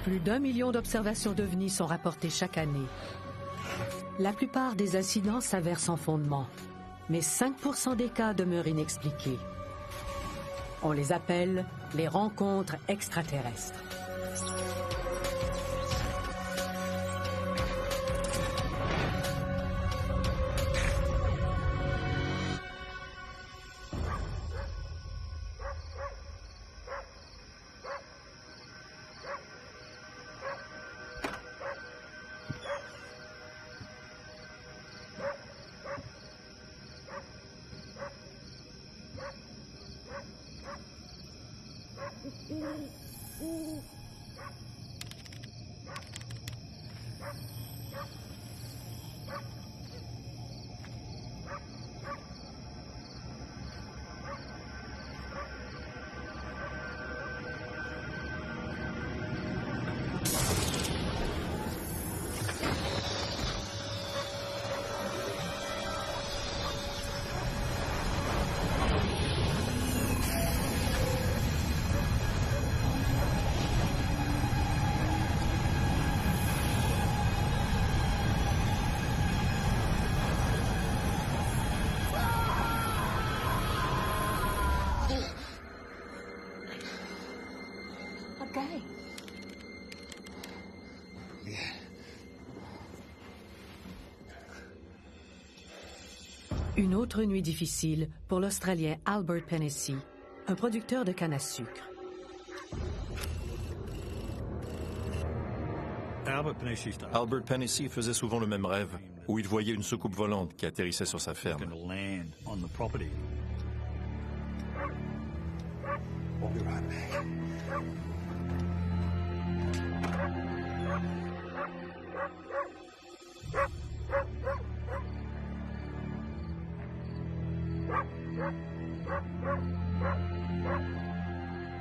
Plus d'1 million d'observations d'OVNI sont rapportées chaque année. La plupart des incidents s'avèrent sans fondement, mais 5% des cas demeurent inexpliqués. On les appelle les rencontres extraterrestres. Une autre nuit difficile pour l'Australien Albert Pennessy, un producteur de canne à sucre. Albert Pennessy faisait souvent le même rêve, où il voyait une soucoupe volante qui atterrissait sur sa ferme.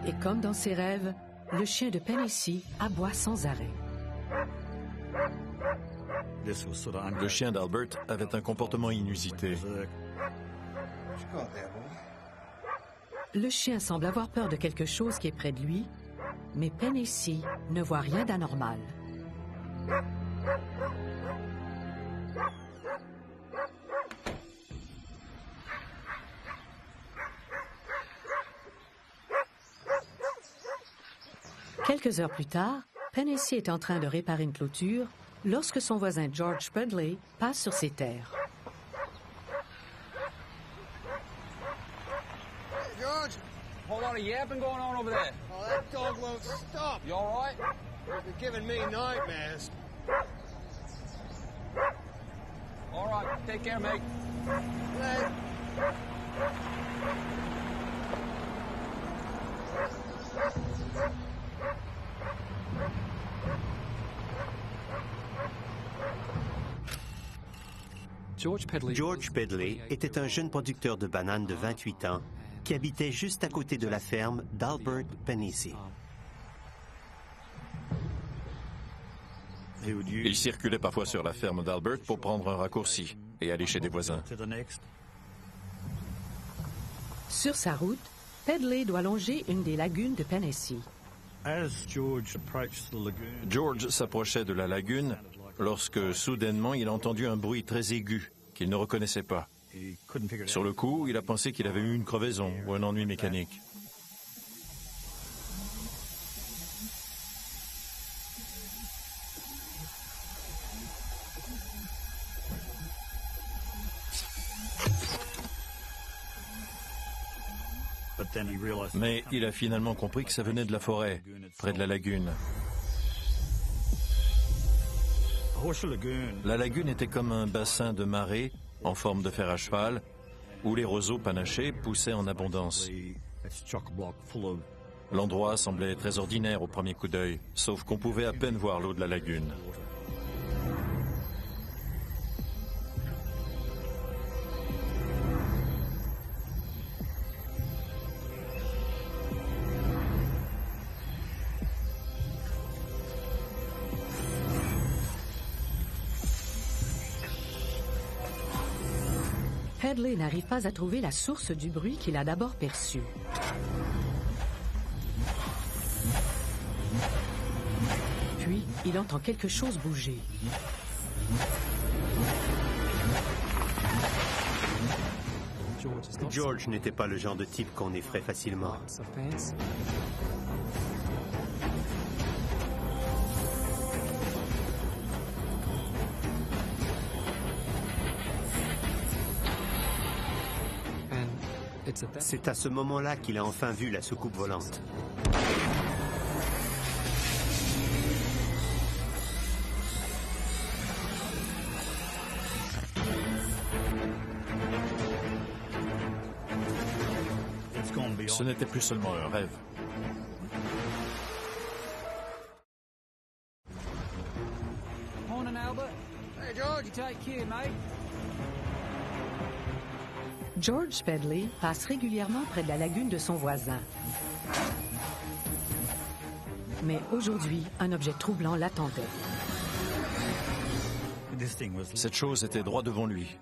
Et comme dans ses rêves, le chien de Pennessy aboie sans arrêt. Le chien d'Albert avait un comportement inusité. Le chien semble avoir peur de quelque chose qui est près de lui, mais Pennessy ne voit rien d'anormal. Quelques heures plus tard, Pennessy est en train de réparer une clôture lorsque son voisin George Pedley passe sur ses terres. Hey, George! A whole lot of yapping going on over there. Oh, that dog won't stop. You all right? You're giving me nightmares. All right, take care, mate. Hey. George Pedley était un jeune producteur de bananes de 28 ans qui habitait juste à côté de la ferme d'Albert Pennessy. Il circulait parfois sur la ferme d'Albert pour prendre un raccourci et aller chez des voisins. Sur sa route, Pedley doit longer une des lagunes de Pennessy. George s'approchait de la lagune lorsque, soudainement, il a entendu un bruit très aigu qu'il ne reconnaissait pas. Sur le coup, il a pensé qu'il avait eu une crevaison ou un ennui mécanique. Mais il a finalement compris que ça venait de la forêt, près de la lagune. La lagune était comme un bassin de marée en forme de fer à cheval, où les roseaux panachés poussaient en abondance. L'endroit semblait très ordinaire au premier coup d'œil, sauf qu'on pouvait à peine voir l'eau de la lagune. Pedley n'arrive pas à trouver la source du bruit qu'il a d'abord perçu. il entend quelque chose bouger. George n'était pas le genre de type qu'on effraie facilement. C'est à ce moment-là qu'il a enfin vu la soucoupe volante. Ce n'était plus seulement un rêve. Morning, Albert. Hey, George. You take care, mate. George Pedley passe régulièrement près de la lagune de son voisin. Mais aujourd'hui, un objet troublant l'attendait. Cette chose était droit devant lui.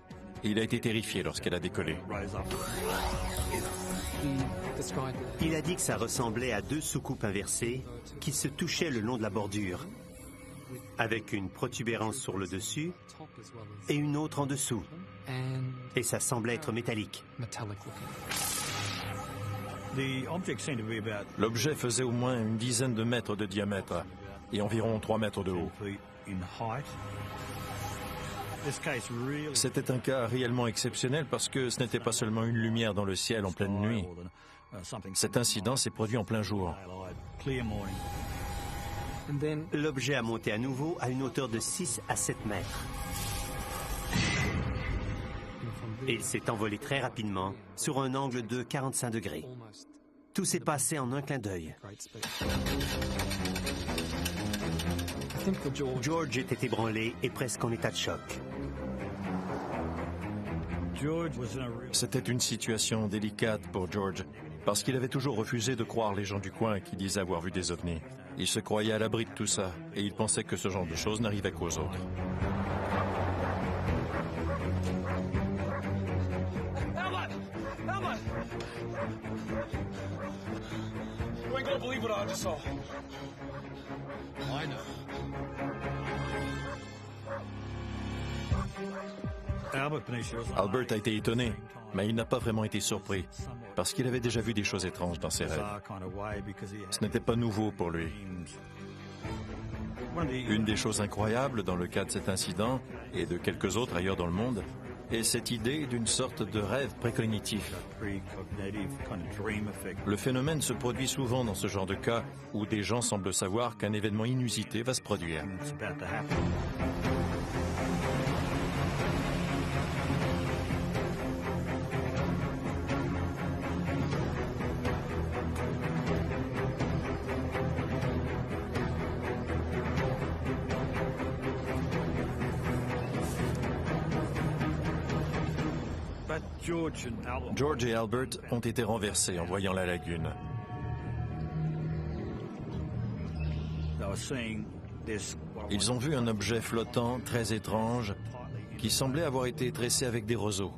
Et il a été terrifié lorsqu'elle a décollé. Il a dit que ça ressemblait à deux soucoupes inversées qui se touchaient le long de la bordure, avec une protubérance sur le dessus et une autre en dessous. Et ça semblait être métallique. L'objet faisait au moins une dizaine de mètres de diamètre et environ 3 mètres de haut. C'était un cas réellement exceptionnel parce que ce n'était pas seulement une lumière dans le ciel en pleine nuit. Cet incident s'est produit en plein jour. L'objet a monté à nouveau à une hauteur de 6 à 7 mètres. Et il s'est envolé très rapidement sur un angle de 45 degrés. Tout s'est passé en un clin d'œil. George était ébranlé et presque en état de choc. C'était une situation délicate pour George, parce qu'il avait toujours refusé de croire les gens du coin qui disaient avoir vu des ovnis. Il se croyait à l'abri de tout ça, et il pensait que ce genre de choses n'arrivait qu'aux autres. Albert! Albert! You ain't gonna believe what I just saw. I know. Albert a été étonné, mais il n'a pas vraiment été surpris, parce qu'il avait déjà vu des choses étranges dans ses rêves. Ce n'était pas nouveau pour lui. Une des choses incroyables dans le cas de cet incident, et de quelques autres ailleurs dans le monde, est cette idée d'une sorte de rêve précognitif. Le phénomène se produit souvent dans ce genre de cas où des gens semblent savoir qu'un événement inusité va se produire. George et Albert ont été renversés en voyant la lagune. Ils ont vu un objet flottant très étrange qui semblait avoir été tressé avec des roseaux.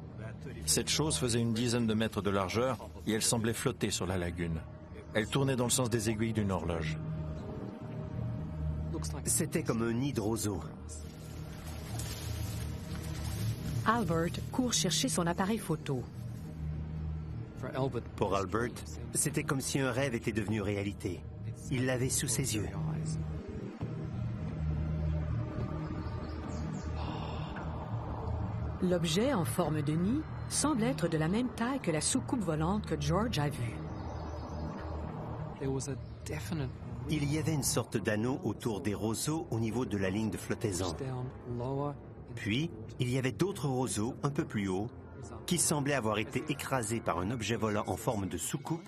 Cette chose faisait une dizaine de mètres de largeur et elle semblait flotter sur la lagune. Elle tournait dans le sens des aiguilles d'une horloge. C'était comme un nid de roseaux. Albert court chercher son appareil photo. Pour Albert, c'était comme si un rêve était devenu réalité. Il l'avait sous ses yeux. L'objet en forme de nid semble être de la même taille que la soucoupe volante que George a vue. Il y avait une sorte d'anneau autour des roseaux au niveau de la ligne de flottaison. Puis, il y avait d'autres roseaux un peu plus haut qui semblaient avoir été écrasés par un objet volant en forme de soucoupe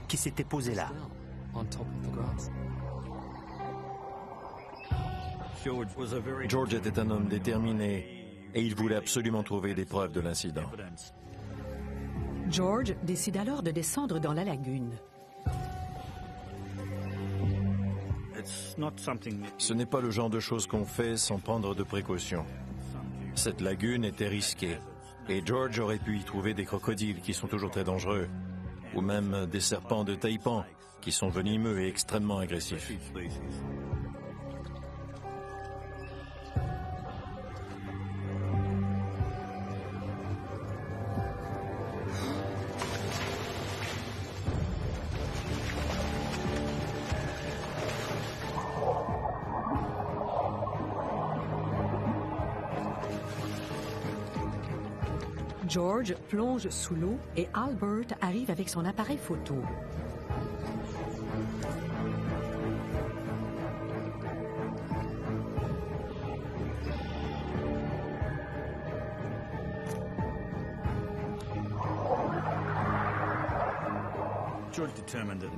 qui s'était posé là. George était un homme déterminé et il voulait absolument trouver des preuves de l'incident. George décide alors de descendre dans la lagune. Ce n'est pas le genre de choses qu'on fait sans prendre de précautions. Cette lagune était risquée et George aurait pu y trouver des crocodiles qui sont toujours très dangereux, ou même des serpents de taipan qui sont venimeux et extrêmement agressifs. George plonge sous l'eau et Albert arrive avec son appareil photo.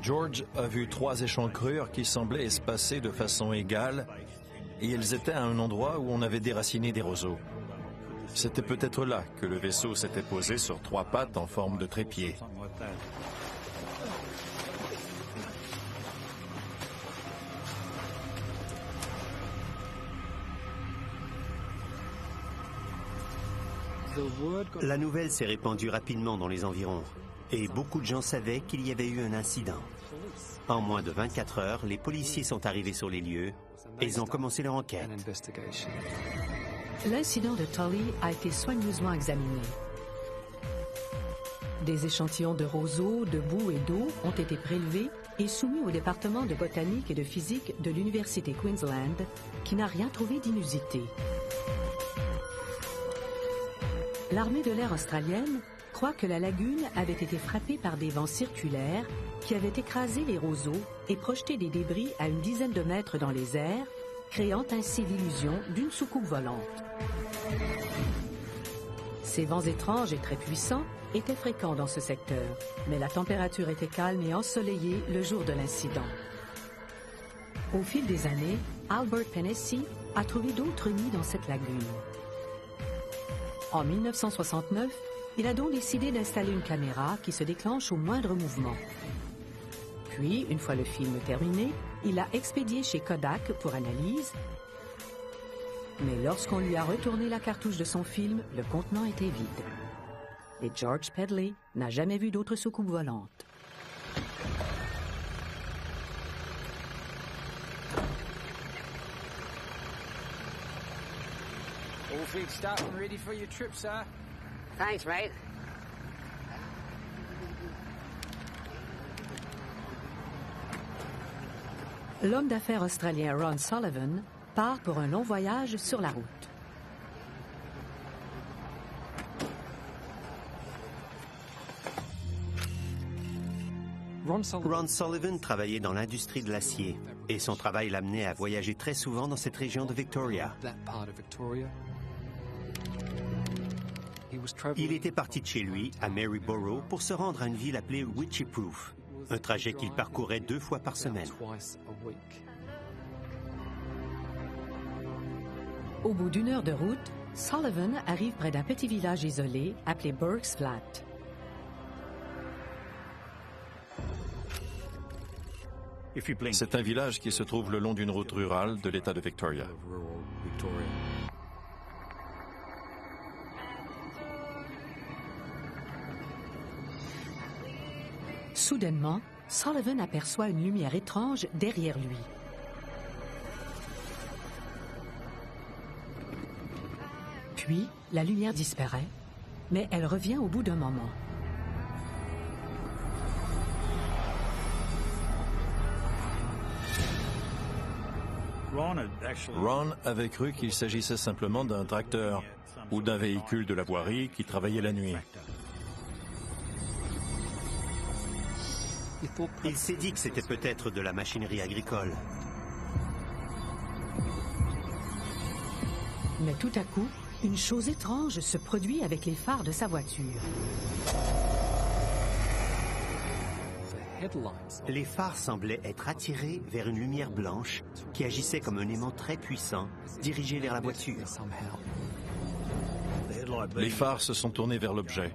George a vu 3 échancrures qui semblaient espacées de façon égale et elles étaient à un endroit où on avait déraciné des roseaux. C'était peut-être là que le vaisseau s'était posé sur 3 pattes en forme de trépied. La nouvelle s'est répandue rapidement dans les environs et beaucoup de gens savaient qu'il y avait eu un incident. En moins de 24 heures, les policiers sont arrivés sur les lieux et ils ont commencé leur enquête. L'incident de Tully a été soigneusement examiné. Des échantillons de roseaux, de boue et d'eau ont été prélevés et soumis au département de botanique et de physique de l'Université Queensland, qui n'a rien trouvé d'inusité. L'armée de l'air australienne croit que la lagune avait été frappée par des vents circulaires qui avaient écrasé les roseaux et projeté des débris à une dizaine de mètres dans les airs, créant ainsi l'illusion d'une soucoupe volante. Ces vents étranges et très puissants étaient fréquents dans ce secteur, mais la température était calme et ensoleillée le jour de l'incident. Au fil des années, Albert Pennesi a trouvé d'autres nids dans cette lagune. En 1969, il a donc décidé d'installer une caméra qui se déclenche au moindre mouvement. Puis, une fois le film terminé, il l'a expédié chez Kodak pour analyse. Mais lorsqu'on lui a retourné la cartouche de son film, le contenant était vide. Et George Pedley n'a jamais vu d'autre soucoupe volante. All feet start and ready for your trip, sir. Thanks, mate. L'homme d'affaires australien Ron Sullivan part pour un long voyage sur la route. Ron Sullivan travaillait dans l'industrie de l'acier et son travail l'amenait à voyager très souvent dans cette région de Victoria. Il était parti de chez lui, à Maryborough, pour se rendre à une ville appelée Wycheproof, un trajet qu'il parcourait 2 fois par semaine. Au bout d'1 heure de route, Sullivan arrive près d'un petit village isolé appelé Burke's Flat. C'est un village qui se trouve le long d'une route rurale de l'État de Victoria. Soudainement, Sullivan aperçoit une lumière étrange derrière lui. Puis, la lumière disparaît, mais elle revient au bout d'un moment. Ron avait cru qu'il s'agissait simplement d'un tracteur ou d'un véhicule de la voirie qui travaillait la nuit. Il s'est dit que c'était peut-être de la machinerie agricole. Mais tout à coup, une chose étrange se produit avec les phares de sa voiture. Les phares semblaient être attirés vers une lumière blanche qui agissait comme un aimant très puissant dirigé vers la voiture. Les phares se sont tournés vers l'objet.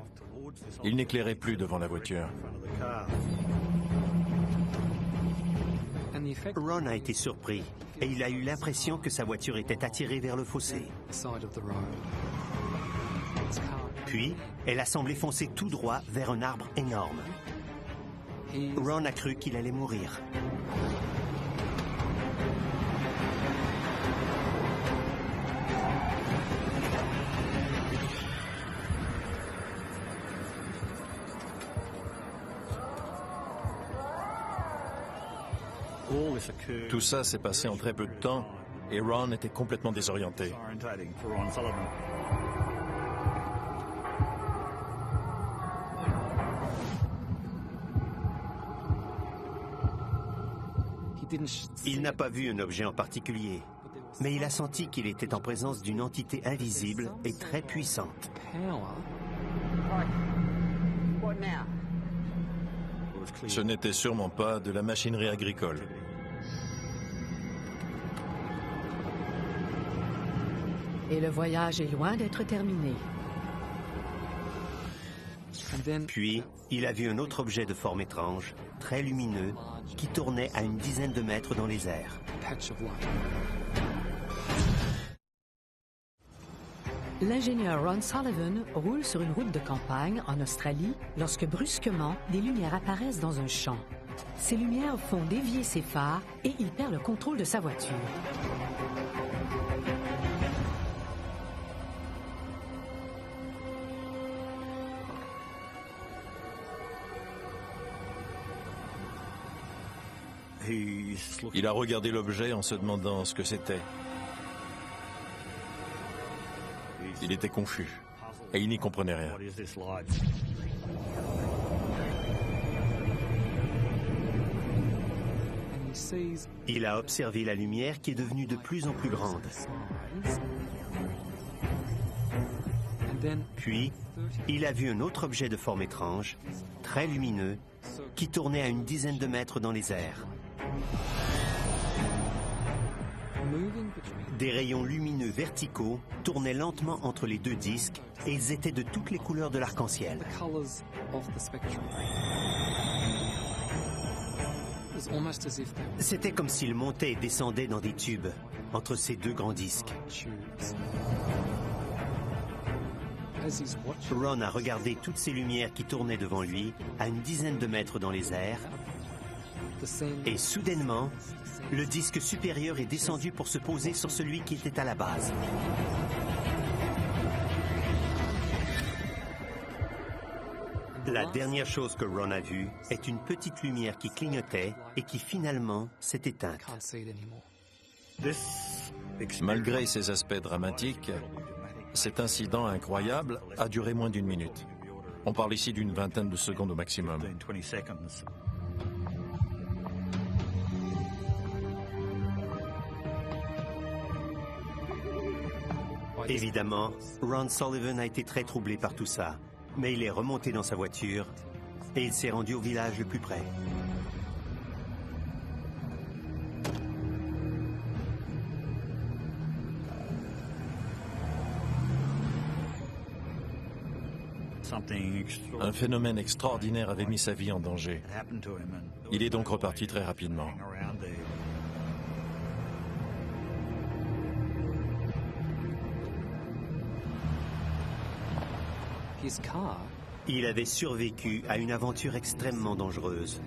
Ils n'éclairaient plus devant la voiture. Ron a été surpris et il a eu l'impression que sa voiture était attirée vers le fossé. Puis, elle a semblé foncer tout droit vers un arbre énorme. Ron a cru qu'il allait mourir. Tout ça s'est passé en très peu de temps et Ron était complètement désorienté. Il n'a pas vu un objet en particulier, mais il a senti qu'il était en présence d'une entité invisible et très puissante. Ce n'était sûrement pas de la machinerie agricole. Et le voyage est loin d'être terminé. Puis, il a vu un autre objet de forme étrange, très lumineux, qui tournait à une dizaine de mètres dans les airs. L'ingénieur Ron Sullivan roule sur une route de campagne en Australie lorsque brusquement, des lumières apparaissent dans un champ. Ces lumières font dévier ses phares et il perd le contrôle de sa voiture. Il a regardé l'objet en se demandant ce que c'était. Il était confus et il n'y comprenait rien. Il a observé la lumière qui est devenue de plus en plus grande. Puis, il a vu un autre objet de forme étrange, très lumineux, qui tournait à une dizaine de mètres dans les airs. Des rayons lumineux verticaux tournaient lentement entre les deux disques et ils étaient de toutes les couleurs de l'arc-en-ciel. C'était comme s'ils montaient et descendaient dans des tubes entre ces deux grands disques. Ron a regardé toutes ces lumières qui tournaient devant lui à une dizaine de mètres dans les airs et soudainement, le disque supérieur est descendu pour se poser sur celui qui était à la base. La dernière chose que Ron a vue est une petite lumière qui clignotait et qui finalement s'est éteinte. Malgré ses aspects dramatiques, cet incident incroyable a duré moins d'une minute. On parle ici d'une vingtaine de secondes au maximum. Évidemment, Ron Sullivan a été très troublé par tout ça, mais il est remonté dans sa voiture et il s'est rendu au village le plus près. Un phénomène extraordinaire avait mis sa vie en danger. Il est donc reparti très rapidement. Il avait survécu à une aventure extrêmement dangereuse.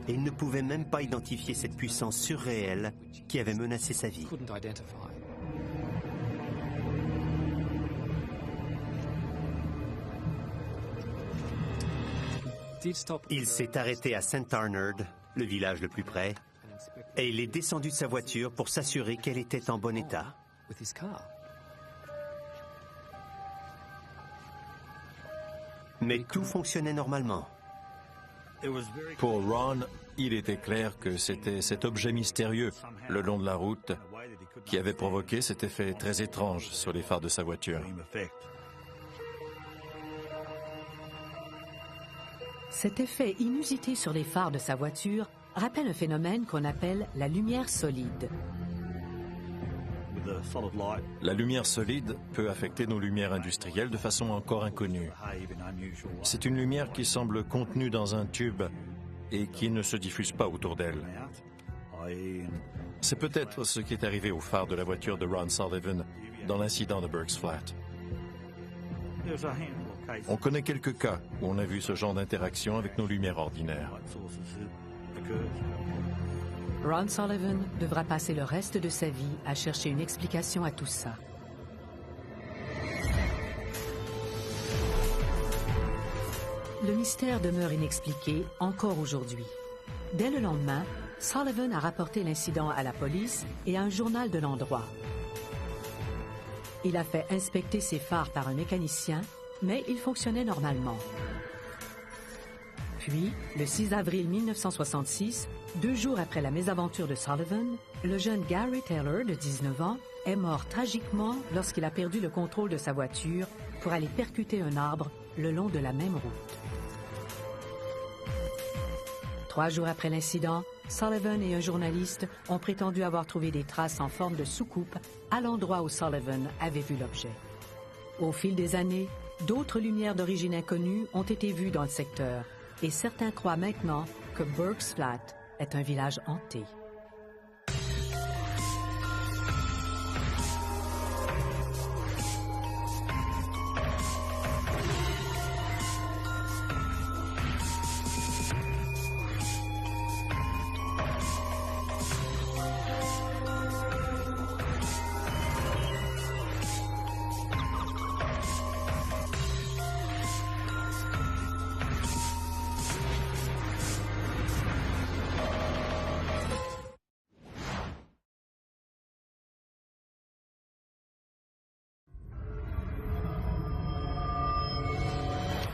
Et il ne pouvait même pas identifier cette puissance surréelle qui avait menacé sa vie. Il s'est arrêté à St. Arnaud, le village le plus près, et il est descendu de sa voiture pour s'assurer qu'elle était en bon état. Mais tout fonctionnait normalement. Pour Ron, il était clair que c'était cet objet mystérieux le long de la route qui avait provoqué cet effet très étrange sur les phares de sa voiture. Cet effet inusité sur les phares de sa voiture rappelle un phénomène qu'on appelle la lumière solide. La lumière solide peut affecter nos lumières industrielles de façon encore inconnue. C'est une lumière qui semble contenue dans un tube et qui ne se diffuse pas autour d'elle. C'est peut-être ce qui est arrivé au phare de la voiture de Ron Sullivan dans l'incident de Burke's Flat. On connaît quelques cas où on a vu ce genre d'interaction avec nos lumières ordinaires. Ron Sullivan devra passer le reste de sa vie à chercher une explication à tout ça. Le mystère demeure inexpliqué encore aujourd'hui. Dès le lendemain, Sullivan a rapporté l'incident à la police et à un journal de l'endroit. Il a fait inspecter ses phares par un mécanicien, mais ils fonctionnaient normalement. Puis, le 6 avril 1966, 2 jours après la mésaventure de Sullivan, le jeune Gary Taylor, de 19 ans, est mort tragiquement lorsqu'il a perdu le contrôle de sa voiture pour aller percuter un arbre le long de la même route. 3 jours après l'incident, Sullivan et un journaliste ont prétendu avoir trouvé des traces en forme de soucoupe à l'endroit où Sullivan avait vu l'objet. Au fil des années, d'autres lumières d'origine inconnue ont été vues dans le secteur et certains croient maintenant que Burke's Flat est un village hanté.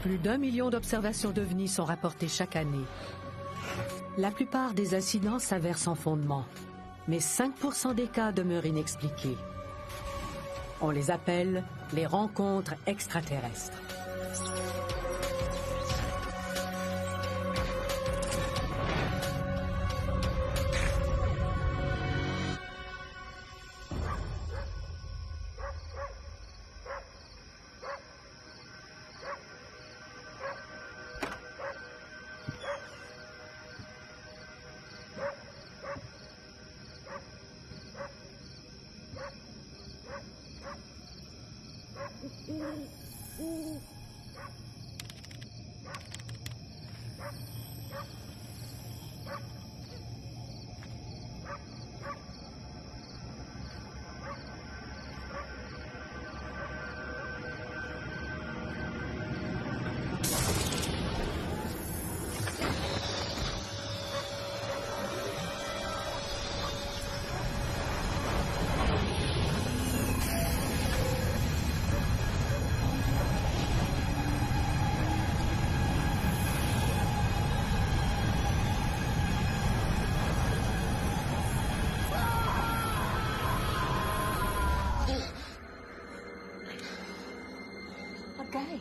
Plus d'1 million d'observations d'OVNI sont rapportées chaque année. La plupart des incidents s'avèrent sans fondement, mais 5% des cas demeurent inexpliqués. On les appelle les rencontres extraterrestres. Okay.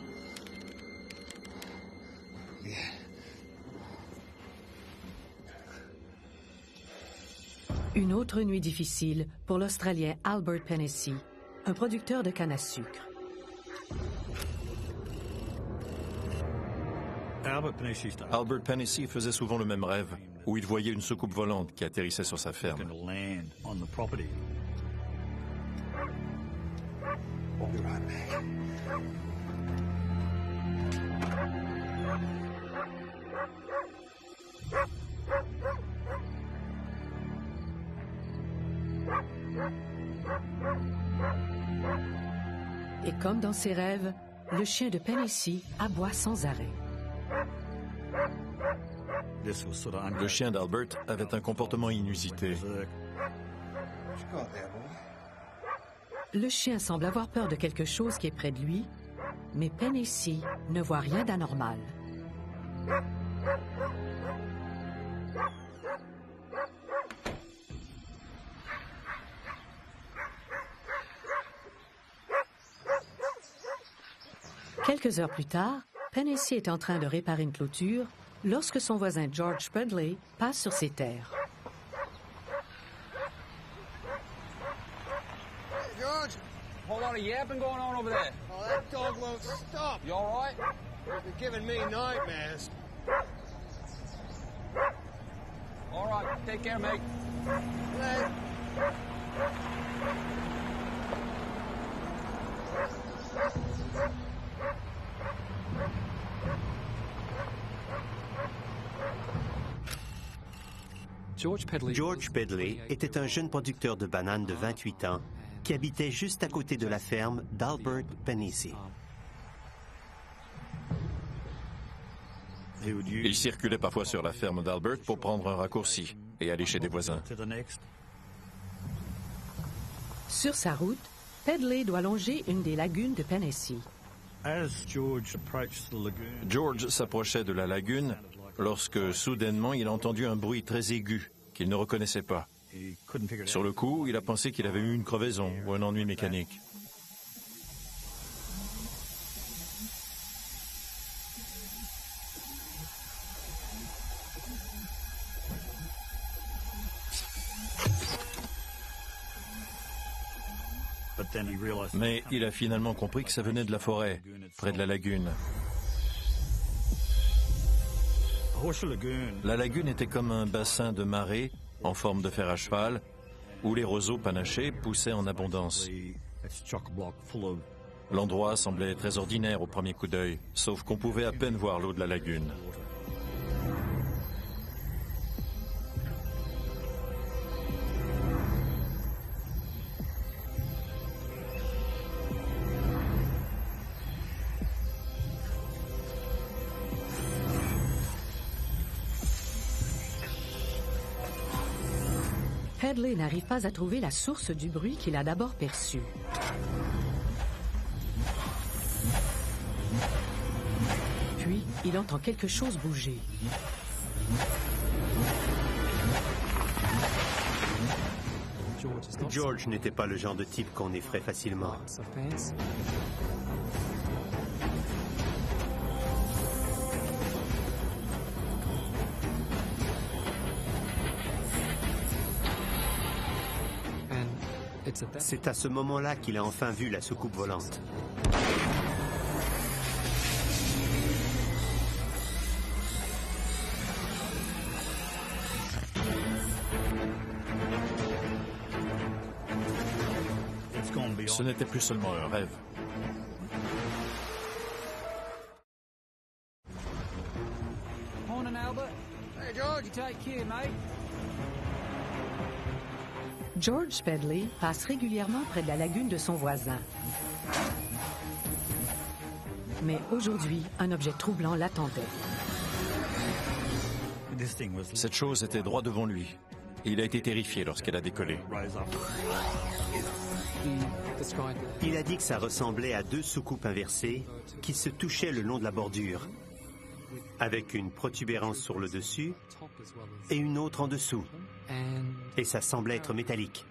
Une autre nuit difficile pour l'Australien Albert Pennessy, un producteur de canne à sucre. Albert Pennessy faisait souvent le même rêve, où il voyait une soucoupe volante qui atterrissait sur sa ferme. Et comme dans ses rêves, le chien de Pennessy aboie sans arrêt. Le chien d'Albert avait un comportement inusité. Le chien semble avoir peur de quelque chose qui est près de lui, mais Pennessy ne voit rien d'anormal. Quelques heures plus tard, Pennessy est en train de réparer une clôture lorsque son voisin George Pedley passe sur ses terres. Hey, George! Whole lot of yapping going on over there. Oh, that dog won't stop. You all right? You're giving me nightmares. All right, take care, mate. Hey. George Pedley était un jeune producteur de bananes de 28 ans qui habitait juste à côté de la ferme d'Albert Pennessy. Il circulait parfois sur la ferme d'Albert pour prendre un raccourci et aller chez des voisins. Sur sa route, Pedley doit longer une des lagunes de Pennessy. George s'approchait de la lagune lorsque soudainement il a entendu un bruit très aigu qu'il ne reconnaissait pas. Sur le coup, il a pensé qu'il avait eu une crevaison ou un ennui mécanique. Mais il a finalement compris que ça venait de la forêt, près de la lagune. La lagune était comme un bassin de marée en forme de fer à cheval, où les roseaux panachés poussaient en abondance. L'endroit semblait très ordinaire au premier coup d'œil, sauf qu'on pouvait à peine voir l'eau de la lagune. Hedley n'arrive pas à trouver la source du bruit qu'il a d'abord perçu. Puis, il entend quelque chose bouger. George n'était pas le genre de type qu'on effraie facilement. C'est à ce moment-là qu'il a enfin vu la soucoupe volante. Ce n'était plus seulement un rêve. Morning, Albert. Hey, George. You take care, mate. George Pedley passe régulièrement près de la lagune de son voisin. Mais aujourd'hui, un objet troublant l'attendait. Cette chose était droit devant lui. Et il a été terrifié lorsqu'elle a décollé. Il a dit que ça ressemblait à deux soucoupes inversées qui se touchaient le long de la bordure, avec une protubérance sur le dessus et une autre en dessous. Et ça semblait être métallique.